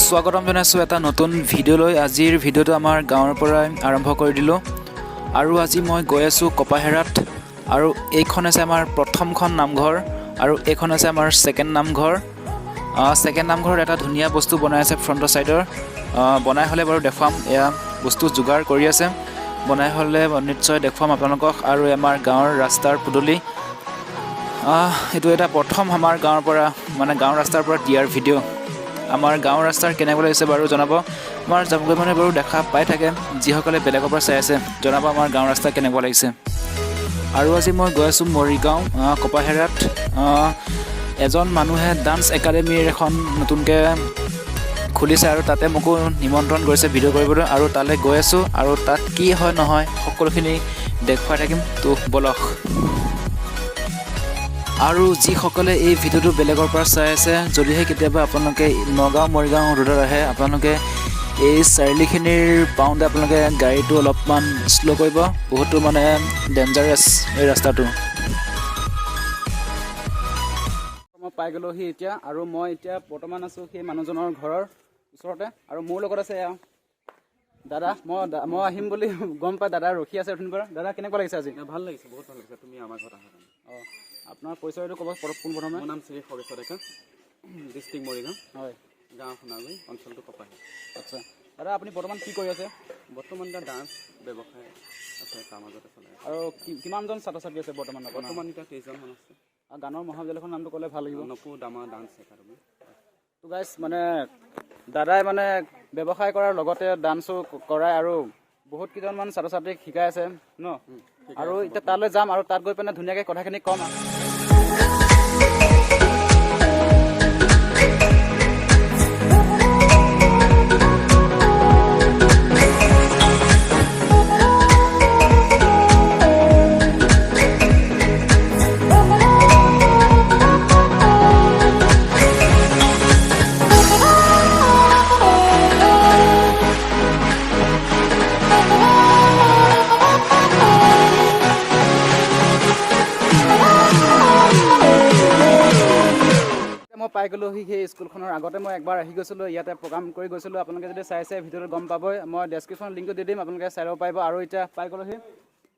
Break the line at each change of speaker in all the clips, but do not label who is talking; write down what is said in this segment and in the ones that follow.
স্বাগতম জনাইছোঁ এটা নতুন ভিডিঅ'লৈ। আজিৰ ভিডিঅ'টো আমাৰ গাঁৱৰ পৰাই আৰম্ভ কৰি দিলোঁ আৰু আজি মই গৈ আছোঁ কপাহেৰাত। আৰু এইখন আছে আমাৰ প্ৰথমখন নামঘৰ আৰু এইখন আছে আমাৰ ছেকেণ্ড নামঘৰ। ছেকেণ্ড নামঘৰত এটা ধুনীয়া বস্তু বনাই আছে ফ্ৰণ্টৰ ছাইডৰ। বনাই হ'লে বাৰু দেখুৱাম, এয়া বস্তু যোগাৰ কৰি আছে। বনাই হ'লে নিশ্চয় দেখুৱাম আপোনালোকক। আৰু আমাৰ গাঁৱৰ ৰাস্তাৰ পদূলি, এইটো এটা প্ৰথম আমাৰ গাঁৱৰ পৰা মানে গাঁৱৰ ৰাস্তাৰ পৰা দিয়াৰ ভিডিঅ'। আমাৰ গাঁৱৰ ৰাস্তাৰ কেনেকুৱা লাগিছে বাৰু জনাব। আমাৰ যাবগৈ মানে বাৰু দেখা পাই থাকে, যিসকলে বেলেগৰ পৰা চাই আছে জনাব আমাৰ গাঁৱৰ ৰাস্তা কেনেকুৱা লাগিছে। আৰু আজি মই গৈ আছোঁ মৰিগাঁও কপাহেৰাত। এজন মানুহে ডান্স একাডেমীৰ এখন নতুনকৈ খুলিছে আৰু তাতে মোকো নিমন্ত্ৰণ কৰিছে ভিডিঅ' কৰিবলৈ। আৰু তালৈ গৈ আছোঁ আৰু তাত কি হয় নহয় সকলোখিনি দেখুৱাই থাকিম, তো বলক। আৰু যিসকলে এই ভিডিঅ'টো বেলেগৰ পৰা চাই আছে, যদিহে কেতিয়াবা আপোনালোকে নগাঁও মৰিগাঁও ৰোডত আহে, আপোনালোকে এই চাৰিআলিখিনিৰ পাওঁতে আপোনালোকে গাড়ীটো অলপমান শ্ল' কৰিব, বহুতো মানে ডেঞ্জাৰাছ এই ৰাস্তাটো। মই পাই গ'লোহি এতিয়া, আৰু মই এতিয়া বৰ্তমান আছোঁ সেই মানুহজনৰ ঘৰৰ ওচৰতে। আৰু মোৰ লগত আছে দাদা। মই আহিম বুলি গম পাই দাদা ৰখি আছে অথনিৰ পৰা। দাদা কেনেকুৱা লাগিছে আজি?
ভাল লাগিছে, বহুত ভাল লাগিছে তুমি আমাৰ ঘৰত আহা কাৰণে।
আপোনাৰ পৰিচয়টো ক'ব পোনপ্ৰথমে।
মোৰ নাম শ্ৰী খগেশ্বৰ ডেকা, ডিষ্ট্ৰিক্ট মৰিগাঁও,
হয়,
গাঁও সোণাগুৰি, অঞ্চলটো কপাহেৰা।
আচ্ছা দাদা, আপুনি বৰ্তমান কি কৰি আছে?
বৰ্তমান এতিয়া ডান্স ব্যৱসায় আছে, তাৰ মাজতে চলাই আছে।
আৰু কিমানজন ছাত্ৰ ছাত্ৰী আছে বৰ্তমান?
বৰ্তমান এতিয়া 23জনমান আছে।
আৰু গানৰ মহাবিদ্যালয়খনৰ নামটো ক'লে ভাল লাগিব।
নপু দামা ডান্স একাডেমী।
তো গাইজ, মানে দাদাই মানে ব্যৱসায় কৰাৰ লগতে ডান্সো কৰাই আৰু বহুত কেইজনমান ছাত্ৰ ছাত্ৰীক শিকাই আছে ন। আৰু এতিয়া তালৈ যাম আৰু তাত গৈ পেলাই ধুনীয়াকৈ কথাখিনি ক'ম। মই পাই গ'লোহি সেই স্কুলখনৰ আগতে। মই একবাৰ আহি গৈছিলোঁ, ইয়াতে প্ৰগ্ৰাম কৰি গৈছিলোঁ। আপোনালোকে যদি চাইছে ভিডিঅ'টো গম পাবই। মই ডেছক্ৰিপশ্যনত লিংকটো দি দিম, আপোনালোকে চাই ল'ব পাৰিব। আৰু এতিয়া পাই গ'লোহি,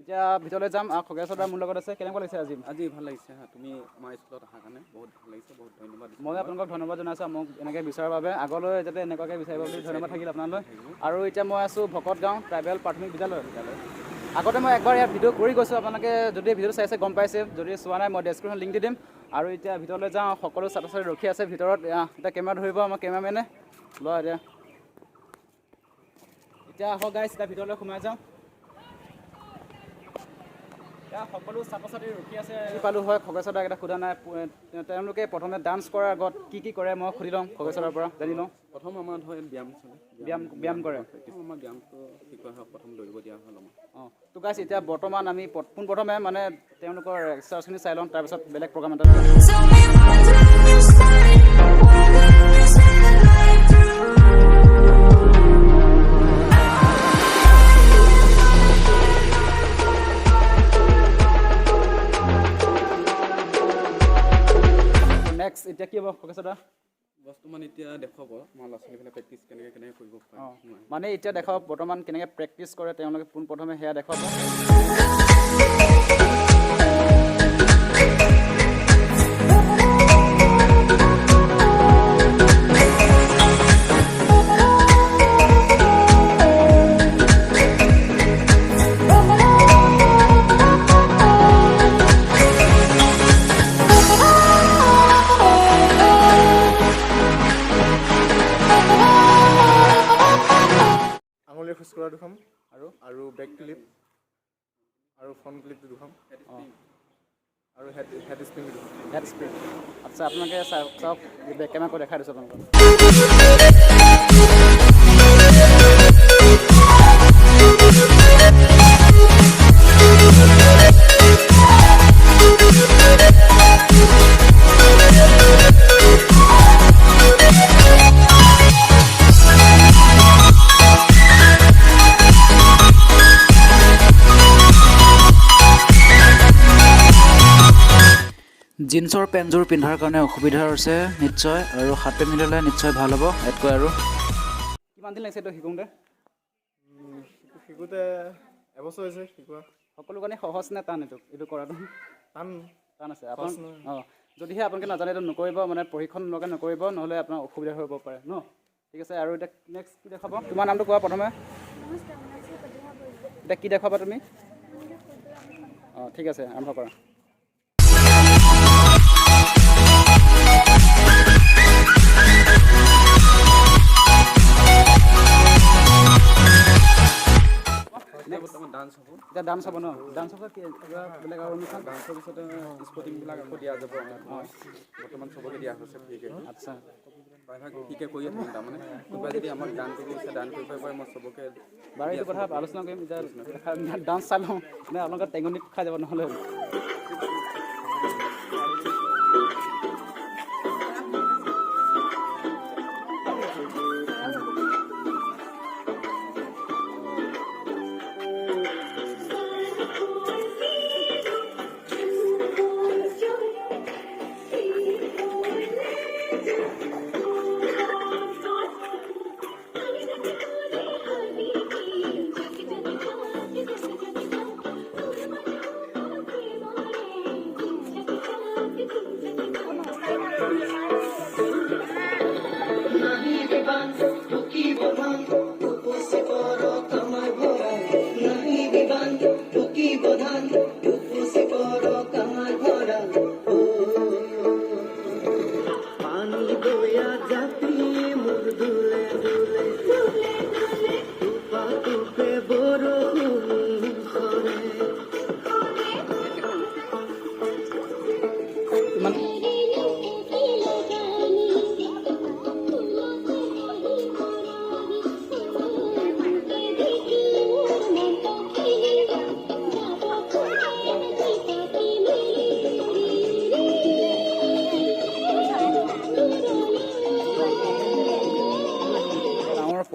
এতিয়া ভিতৰলৈ যাম। খগেশ্বৰ দা মোৰ লগত আছে। কেনেকুৱা লাগিছে আজি?
ভাল লাগিছে তুমি আমাৰ স্কুলত অহাৰ কাৰণে, বহুত ভাল লাগিছে, বহুত ধন্যবাদ।
মই আপোনালোকক ধন্যবাদ জনাইছোঁ মোক এনেকৈ বিচাৰাৰ বাবে। আগলৈ যাতে এনেকুৱাকৈ বিচাৰিব বুলি ধন্যবাদ থাকিল আপোনালৈ। আৰু এতিয়া মই আছোঁ ভকতগাঁও ট্ৰাইবেল প্ৰাথমিক বিদ্যালয়। আগতে মই একবাৰ ইয়াত ভিডিঅ' কৰি গৈছোঁ, আপোনালোকে যদি ভিডিঅ'টো চাইছে গম পাইছে। যদি চোৱা নাই মই ডেছক্ৰিপশ্যনত লিংক দি দিম। আৰু এতিয়া ভিতৰলৈ যাওঁ, সকলো ছাত্ৰ ছাত্ৰী ৰখি আছে ভিতৰত। এতিয়া কেমেৰা ধৰিব আমাৰ কেমেৰামেনে লোৱা। এতিয়া আহক গাইজ, এতিয়া ভিতৰলৈ সোমাই যাওঁ। এতিয়া সকলো ছাত্ৰ ছাত্ৰী ৰখি আছে। পালোঁ হয়, খগেশ্বৰ দাক এটা সোধা নাই। তেওঁলোকে প্ৰথমে ডান্স কৰাৰ আগত কি কি কৰে মই সুধি লওঁ খগেশ্বৰৰ পৰা, জানি লওঁ।
প্ৰথম আমাৰ ধৰ ব্যায়াম চলে,
ব্যায়াম কৰে।
আমাৰ ব্যায়ামটো শিকোৱা হয়, প্ৰথম দৌৰিব দিয়া হ'ল আমাৰ।
তো গাইজ, এতিয়া বৰ্তমান আমি পোনপ্ৰথমে মানে তেওঁলোকৰ এক্সাৰচাইজখিনি চাই লওঁ, তাৰপিছত বেলেগ প্ৰগ্ৰাম এটা। নেক্সট এতিয়া কি হ'ব খগেশ্বৰ দা?
বৰ্তমান এতিয়া দেখুৱাব আমাৰ ল'ৰা ছোৱালীবিলাক প্ৰেক্টিছ কেনেকৈ কৰিব পাৰে।
মানে এতিয়া দেখাওক বৰ্তমান কেনেকৈ প্ৰেক্টিছ কৰে তেওঁলোকে, পোনপ্ৰথমে সেয়া দেখুৱাব।
আঙুলিৰে খোজ কঢ়া দুখন আৰু বেক ক্লিপ আৰু ফ্ৰণ্ট ক্লিপটো দুখন আৰু হেড স্প্ৰিং দুখন।
Head spring. আচ্ছা, আপোনালোকে চাওক বেক কেমেৰাকৈ দেখাই দিছোঁ আপোনালোকক। জিন্সৰ পেণ্টযোৰ পিন্ধাৰ কাৰণে অসুবিধা হৈছে নিশ্চয়, আৰু হাতে মিলালে নিশ্চয় ভাল হ'ব ইয়াতকৈ। আৰু
কিমান দিন লাগিছে এইটো শিকোঁতে?
শিকোঁতে এবছৰ হৈছে শিকোৱা।
সকলো কাৰণে সহজ নে টান এইটো কৰাটো?
টান
টান আছে আপোনাৰ? অঁ, যদিহে আপোনালোকে নাজানে এইটো নকৰিব, মানে প্ৰশিক্ষণ নলগাই নকৰিব, নহ'লে আপোনাৰ অসুবিধা হ'ব পাৰে ন। ঠিক আছে, আৰু এতিয়া নেক্সট কি দেখাব? তোমাৰ নামটো কোৱা প্ৰথমে। এতিয়া কি দেখাবা তুমি? অঁ, ঠিক আছে, আৰম্ভ কৰা। ডান্স হ'ব। এতিয়া ডান্স হ'ব ন? ডান্স হ'ব কি কিবা বেলেগ আৰু অনুষ্ঠান? ডান্সৰ পিছতে স্পৰ্টিংবিলাক আকৌ দিয়া যাব। বৰ্তমান চবকে দিয়া হৈছে ফ্ৰীকৈ। আচ্ছা, প্ৰায়ভাগ ফ্ৰীকৈ কৰিয়ে থাকিম। তাৰমানে কোনোবাই যদি আমাক দান কৰিব বিচাৰে দান কৰিব পাৰে, মই চবকে বাৰু এইটো কথা আলোচনা কৰিম। এতিয়া ডান্স চাই লওঁ নে আপোনালোকে টেঙনি খাই যাব নহ'লে?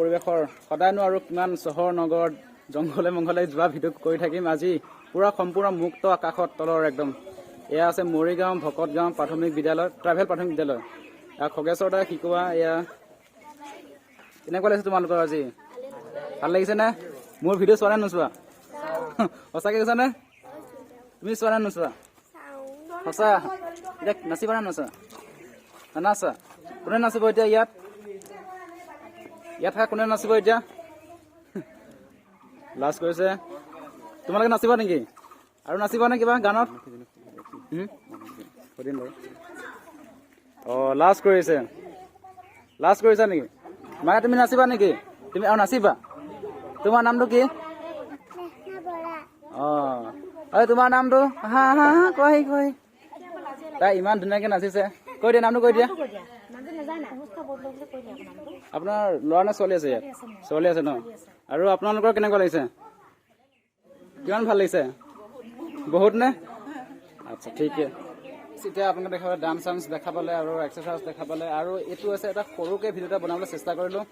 পৰিৱেশৰ সদায়নো আৰু কিমান চহৰ নগৰ জংঘলে মংঘলে যোৱা ভিডিঅ' কৰি থাকিম। আজি পূৰা সম্পূৰ্ণ মুক্ত আকাশত তলৰ একদম। এয়া আছে মৰিগাঁও ভকতগাঁও প্ৰাথমিক বিদ্যালয়, ট্ৰাইবেল প্ৰাথমিক বিদ্যালয়। খগেশ্বৰ দাই শিকোৱা এয়া। কেনেকুৱা লাগিছে তোমালোকৰ আজি? ভাল লাগিছে নে? মোৰ ভিডিঅ' চোৱা নে নোচোৱা? সঁচাকৈ কৈছানে? তুমি চোৱা নে নোচোৱা? সঁচা? এতিয়া নাচিবা নে নচা? নাচা? কোনে নাচিব এতিয়া ইয়াত? ইয়াত থকা কোনে নাচিব এতিয়া? লাজ কৰিছে। তোমালোকে নাচিবা নেকি? আৰু নাচিবা নে কিবা গানত? সুধিম বাৰু। অঁ, লাজ কৰিছে। লাজ কৰিছা নেকি? মায়ে তুমি নাচিবা নেকি? তুমি আৰু নাচিবা? তোমাৰ নামটো কি? অঁ, এই তোমাৰ নামটো? হা হা হা কৈ কৈ। তাই ইমান ধুনীয়াকৈ নাচিছে। কৈ দিয়া নামটো, কৈ দিয়া। আপোনাৰ ল'ৰা নে ছোৱালী আছে ইয়াত? ছোৱালী আছে ন? আৰু আপোনালোকৰ কেনেকুৱা লাগিছে? কিমান ভাল লাগিছে? বহুত নে? আচ্ছা, ঠিকে। এতিয়া আপোনালোকে দেখাবলৈ ডান্স চান্স দেখাবলৈ আৰু এক্সাৰচাইজ দেখাবলৈ, আৰু এইটো আছে এটা সৰুকৈ ভিডিঅ' এটা বনাবলৈ চেষ্টা কৰিলোঁ।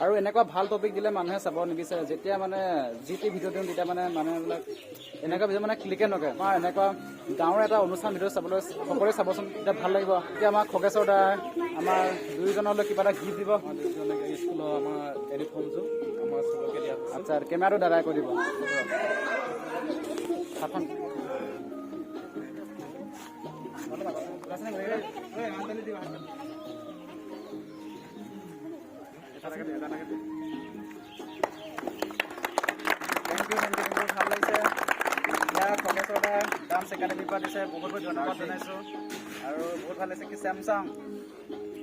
আৰু এনেকুৱা ভাল টপিক দিলে মানুহে চাব নিবিচাৰে। যেতিয়া মানে যি টি ভিডিঅ' দিওঁ তেতিয়া মানে মানুহবিলাক এনেকুৱা ভিডিঅ' মানে ক্লিকে নকৰে। আমাৰ এনেকুৱা গাঁৱৰ এটা অনুষ্ঠান ভিডিঅ' চাবলৈ সকলোৱে চাবচোন, তেতিয়া ভাল লাগিব। এতিয়া আমাৰ খগেশ্বৰ দা আমাৰ দুয়োজনলৈ কিবা এটা গিফ্ট দিব। স্কুলৰ আমাৰ ইউনিফৰ্মযোৰ আমাৰ চবকে দিয়া। আচ্ছা, কেমেৰাটো দাদাই কৈ দিব। ভাল লাগিছে। খগেশ্বৰ দা ডান্স একাডেমীৰ পৰা দিছে, বহুত বহুত ধন্যবাদ জনাইছোঁ। আৰু বহুত ভাল লাগিছে কি চেমচাং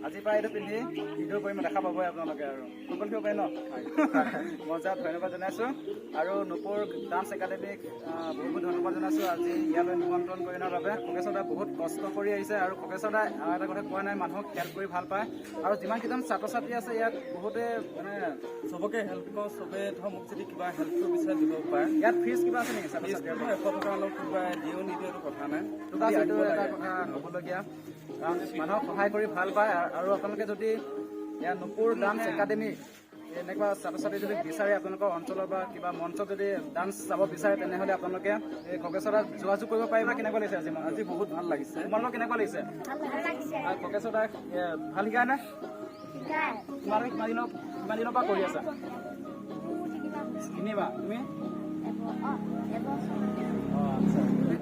আজিৰ পৰা এইটো পিন্ধি ভিডিঅ' কৰিম, দেখা পাবই আপোনালোকে। আৰু ফুটবল খেলিব পাৰি ন? মজা, ধন্যবাদ জনাইছোঁ। আৰু নূপুৰ ডান্স একাডেমীক বহুত বহুত ধন্যবাদ জনাইছোঁ আজি ইয়ালৈ নিমন্ত্ৰণ কৰি অনাৰ বাবে। খগেশ্বৰ দাই বহুত কষ্ট কৰি আহিছে, আৰু খগেশ্বৰ দাই এটা কথা কোৱা নাই, মানুহক হেল্প কৰি ভাল পায়। আৰু যিমানকেইজন ছাত্ৰ ছাত্ৰী আছে ইয়াত বহুতে মানে চবকে হেল্প কৰোঁ। চবেই ধৰক মোক যদি কিবা হেল্পটো বিচাৰে দিব পাৰে। ইয়াত ফিজ কিবা আছে নেকি? ছাত্ৰ ছাত্ৰীৰ 100 টকা অলপ কোনোবাই দিও নিদিও এইটো কথা নাই। এইটো এটা কথা হ'বলগীয়া, কাৰণ মানুহক সহায় কৰি ভাল পায়। আৰু আপোনালোকে যদি ইয়াত নূপুৰ ডান্স একাডেমী এনেকুৱা ছাত্ৰ ছাত্ৰী যদি বিচাৰে আপোনালোকৰ অঞ্চলৰ বা কিবা মঞ্চত যদি ডান্স চাব বিচাৰে তেনেহ'লে আপোনালোকে এই খগেশ্বৰদাক যোগাযোগ কৰিব পাৰিব। কেনেকুৱা লাগিছে আজি আজি বহুত ভাল লাগিছে। তোমালোকৰ কেনেকুৱা লাগিছে? আৰু খগেশ্বৰদাক ভাল শিকায় নে? তোমালোকে কিমান দিনৰ পৰা কৰি আছা? তিনিমাহ। তুমি?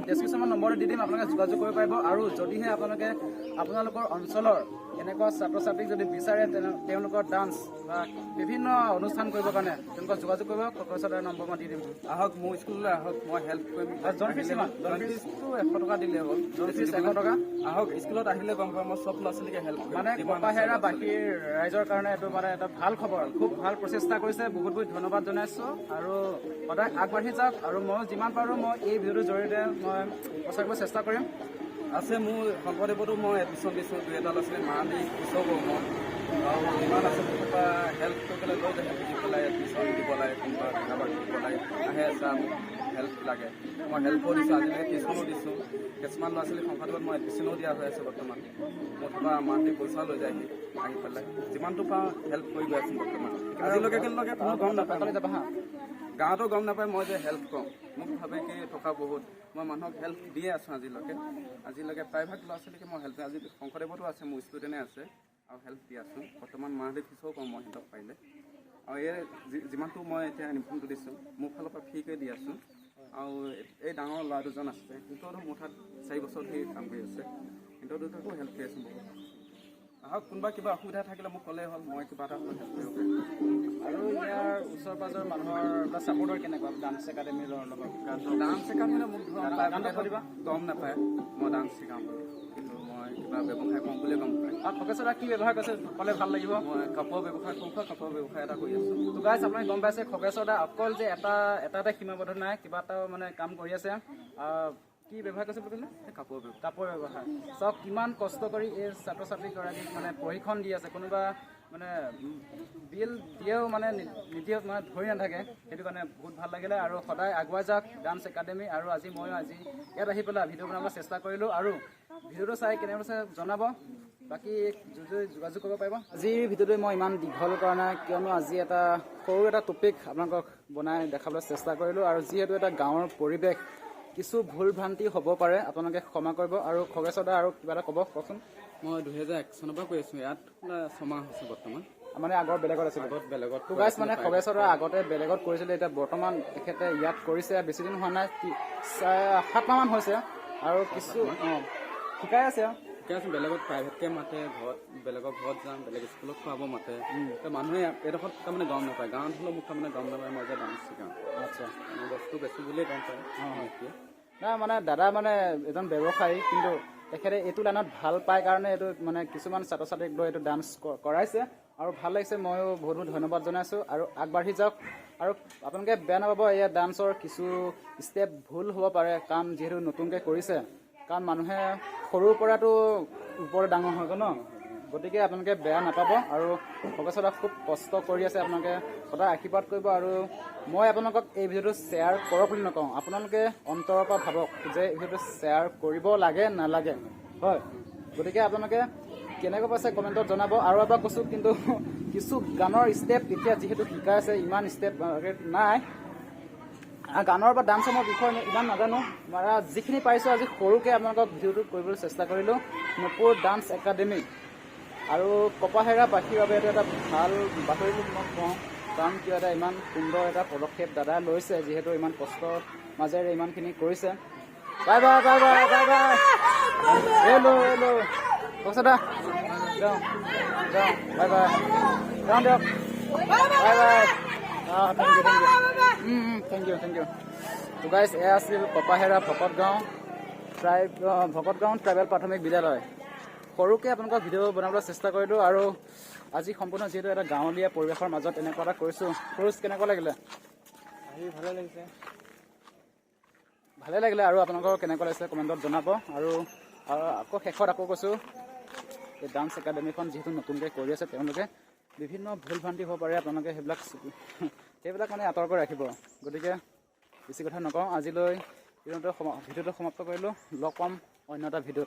ডেছক্ৰিপশ্যনত নম্বৰটো দি দিম, আপোনালোকে যোগাযোগ কৰিব পাৰিব। আৰু যদিহে আপোনালোকৰ অঞ্চলৰ এনেকুৱা ছাত্ৰ ছাত্ৰীক যদি বিচাৰে তেওঁলোকৰ ডান্স বা বিভিন্ন অনুষ্ঠান কৰিবৰ কাৰণে তেওঁলোকক যোগাযোগ কৰিব। খগেশ্বৰদাৰ নম্বৰ মই দি দিম।
আহক মোৰ স্কুললৈ আহক, মই হেল্প কৰিম।
জন ফিজ কিমান?
জন ফিজটো 100 টকা দিলে হ'ল।
জন ফিজ 100 টকা।
আহক স্কুলত আহিলে গম পাম, মই চব ল'ৰা ছোৱালীকে হেল্প কৰিম।
মানে কপাহেৰা বাকীৰ ৰাইজৰ কাৰণে এইটো মানে এটা ভাল খবৰ, খুব ভাল প্ৰচেষ্টা কৰিছে। বহুত বহুত ধন্যবাদ জনাইছোঁ আৰু সদায় আগবাঢ়ি যাওক। আৰু মই যিমান পাৰোঁ মই এই ভিডিঅ'টোৰ জৰিয়তে মই প্ৰচাৰ কৰিব চেষ্টা কৰিম।
আছে মোৰ শংকৰদেৱতো মই এডমিশ্যন দিছোঁ, 2-এটা ল'ৰা ছোৱালী মা দি পিছৰ মই আৰু যিমান আছে মোৰ পৰা হেল্প কৰি পেলাই লৈ যায়, বুজি পেলাই এডমিশ্যন দিব লাগে, কোনোবা কাৰোবাক দিব লাগে, আহে চা মোক হেল্প লাগে, মই হেল্প কৰিছোঁ। আজিলৈকে টিউশ্যনো দিছোঁ। কিছুমান ল'ৰা ছোৱালী শংকৰদেৱত মই এডমিশ্যনো দিয়া হৈ আছে বৰ্তমান। মোৰ পৰা মান্থলি পইচা লৈ যায়হি আহি পেলাই, যিমানটো পাওঁ হেল্প কৰি গৈ আছোঁ বৰ্তমান। আজিলৈকে কোনো গম নাপায়, গাঁৱতো গম নাপায় মই যে হেল্প কৰোঁ। মোক ভাবে কি টকা বহুত, মই মানুহক হেল্প দিয়ে আছোঁ আজিলৈকে প্ৰায়ভাগ ল'ৰা ছোৱালীকে মই হেল্প, আজি শংকৰদেৱতো আছে মোৰ ষ্টুডেণ্টে আছে আৰু হেল্প দি আছোঁ। বৰ্তমান মাহঁতে ফিজো কওঁ মই সিহঁতক পাৰিলে। আৰু এই যিমানটো মই এতিয়া ইনফৰ্মটো দিছোঁ মোৰ ফালৰ পৰা ফ্ৰীকৈ দি আছোঁ। আৰু এই ডাঙৰ ল'ৰা দুজন আছে, সিহঁতৰো মোৰ তাত 4 বছৰ ধৰি কাম কৰি আছে, সিহঁতৰ দুটাকো হেল্প কৰি আছোঁ বহুত। আহক, কোনোবা কিবা অসুবিধা থাকিলে মোক ক'লেই হ'ল, মই কিবা এটা হেল্প কৰিব পাৰিম।
আৰু ইয়াৰ ওচৰ পাজৰ মানুহৰ বা ছাপোৰ্টৰ কেনেকুৱা ডান্স একাডেমীৰ লগত?
ডান্স একাডেমীলৈ মোক
গানটো কৰিবা?
গম নাপায় মই ডান্স শিকাম বুলি, কিন্তু মই কিবা ব্যৱসায় কৰোঁ বুলিয়ে গম পায়।
আৰু খগেশ্বৰদা কি ব্যৱসায় কৰিছে ক'লে ভাল লাগিব?
মই কাপোৰৰ ব্যৱসায় কৰোঁ, কাপোৰৰ ব্যৱসায় এটা কৰি আছোঁ।
তো গাইছ আপুনি গম পাইছে খগেশ্বৰদা অকল যে এটাতে সীমাবদ্ধ নাই, কিবা এটা মানে কাম কৰি আছে। কি ব্যৱসায় কৰিছে বুলি কৈছিলে?
কাপোৰ ব্যৱসায়।
কাপোৰ ব্যৱসায়। চাওক কিমান কষ্ট কৰি এই ছাত্ৰ ছাত্ৰীগৰাকীক মানে প্ৰশিক্ষণ দি আছে। কোনোবা মানে বিল দিয়েও মানে নিদিয়েও মানে ধৰি নাথাকে, সেইটো কাৰণে বহুত ভাল লাগিলে। আৰু সদায় আগুৱাই যাওক ডান্স একাডেমী। আৰু মই আজি ইয়াত আহি পেলাই ভিডিঅ' বনাব চেষ্টা কৰিলোঁ। আৰু ভিডিঅ'টো চাই কেনেকৈ জনাব, বাকী যোগাযোগ কৰিব পাৰিব। আজিৰ ভিডিঅ'টো মই ইমান দীঘল কৰা নাই, কিয়নো আজি এটা সৰু এটা টপিক আপোনালোকক বনাই দেখাবলৈ চেষ্টা কৰিলোঁ। আৰু যিহেতু এটা গাঁৱৰ পৰিৱেশ, কিছু ভুল ভ্ৰান্তি হ'ব পাৰে, আপোনালোকে ক্ষমা কৰিব। আৰু খগেশ্বৰদা আৰু কিবা এটা ক'ব, কওকচোন।
মই 2001 চনৰ পৰা কৰি আছোঁ ইয়াত, 6 মাহ হৈছে বৰ্তমান।
মানে আগৰ বেলেগত আছিল?
আগত বেলেগত।
তো গাইছ মানে খগেশ্বৰদা আগতে বেলেগত কৰিছিলে, এতিয়া বৰ্তমান তেখেতে ইয়াত কৰিছে। বেছি দিন হোৱা নাই, 7 মাহমান হৈছে। আৰু কিছু শিকাই আছে
শিকাই আছোঁ। বেলেগত প্ৰাইভেটকৈ মাতে, বেলেগৰ ঘৰত যাম, বেলেগ স্কুলত খোৱাব মাতে। মানুহে এইডোখৰত তাৰমানে গম নাপায়, গাঁৱত হ'লেও মোক তাৰমানে গম নাপায় মই যে ডান্স শিকাওঁ।
আচ্ছা,
মই বস্তু বেছি বুলিয়ে গম পায়।
নাই মানে দাদা মানে এজন ব্যৱসায়ী, কিন্তু তেখেতে এইটো লাইনত ভাল পায় কাৰণে এইটো মানে কিছুমান ছাত্ৰ ছাত্ৰীক লৈ এইটো ডান্স কৰাইছে। আৰু ভাল লাগিছে, ময়ো বহুত বহুত ধন্যবাদ জনাইছোঁ। আৰু আগবাঢ়ি যাওক। আৰু আপোনালোকে বেয়া নাপাব, এয়া ডান্সৰ কিছু ষ্টেপ ভুল হ'ব পাৰে, কাৰণ যিহেতু নতুনকৈ কৰিছে। কাৰণ মানুহে সৰুৰ পৰাতো ওপৰত ডাঙৰ হৈ গ'ল ন, গতিকে আপোনালোকে বেয়া নাপাব। আৰু খগেশ্বৰদা খুব কষ্ট কৰি আছে, আপোনালোকে সদায় আশীৰ্বাদ কৰিব। আৰু মই আপোনালোকক এই ভিডিঅ'টো শ্বেয়াৰ কৰক বুলি নকওঁ, আপোনালোকে অন্তৰৰ পৰা ভাবক যে এই ভিডিঅ'টো শ্বেয়াৰ কৰিব লাগে নালাগে, হয়। গতিকে আপোনালোকে কেনেকৈ পাইছে কমেণ্টত জনাব। আৰু এবাৰ কৈছোঁ, কিন্তু কিছু গানৰ ষ্টেপ এতিয়া যিহেতু শিকাই আছে, ইমান ষ্টেপ নাই। গানৰ বা ডান্সৰ মই বিষয়ে ইমান নাজানো, যিখিনি পাৰিছোঁ আজি সৰুকৈ আপোনালোকক ভিডিঅ'টো কৰিবলৈ চেষ্টা কৰিলোঁ। নপুৰ ডান্স একাডেমী আৰু কপাহেৰাবাসীৰ বাবে এইটো এটা ভাল বাতৰি বুলি মই কওঁ, কাৰণ কিয় এটা ইমান সুন্দৰ এটা পদক্ষেপ দাদা লৈছে, যিহেতু ইমান কষ্টৰ মাজেৰে ইমানখিনি কৰিছে। Bye bye bye bye bye bye. Hello' hello' খগেশ্বৰদা, যাওঁ যাওঁ, বাই বাই, যাওঁ দিয়ক, বাই বাই। Thank U. তো গাইছ, এয়া আছিল কপাহেৰা ভকতগাঁও ট্ৰাইবেল প্ৰাথমিক বিদ্যালয়। সৰুকৈ আপোনালোকক ভিডিঅ' বনাবলৈ চেষ্টা কৰিলোঁ। আৰু আজি সম্পূৰ্ণ যিহেতু এটা গাঁৱলীয়া পৰিৱেশৰ মাজত এনেকুৱা এটা কৰিছোঁ। সৰুজ কেনেকুৱা লাগিলে? ভালে লাগিলে। আৰু আপোনালোকৰ কেনেকুৱা লাগিছে কমেণ্টত জনাব। আৰু আকৌ শেষত আকৌ কৈছোঁ, এই ডান্স একাডেমীখন যিহেতু নতুনকৈ কৰি আছে, তেওঁলোকে বিভিন্ন ভুল ভ্ৰান্তি হ'ব পাৰে, আপোনালোকে সেইবিলাক মানে আঁতৰ কৰি ৰাখিব। গতিকে বেছি কথা নকওঁ, আজিলৈ ভিডিঅ'টো সমাপ্ত কৰিলোঁ। লগ পাম অন্য এটা ভিডিঅ'ত।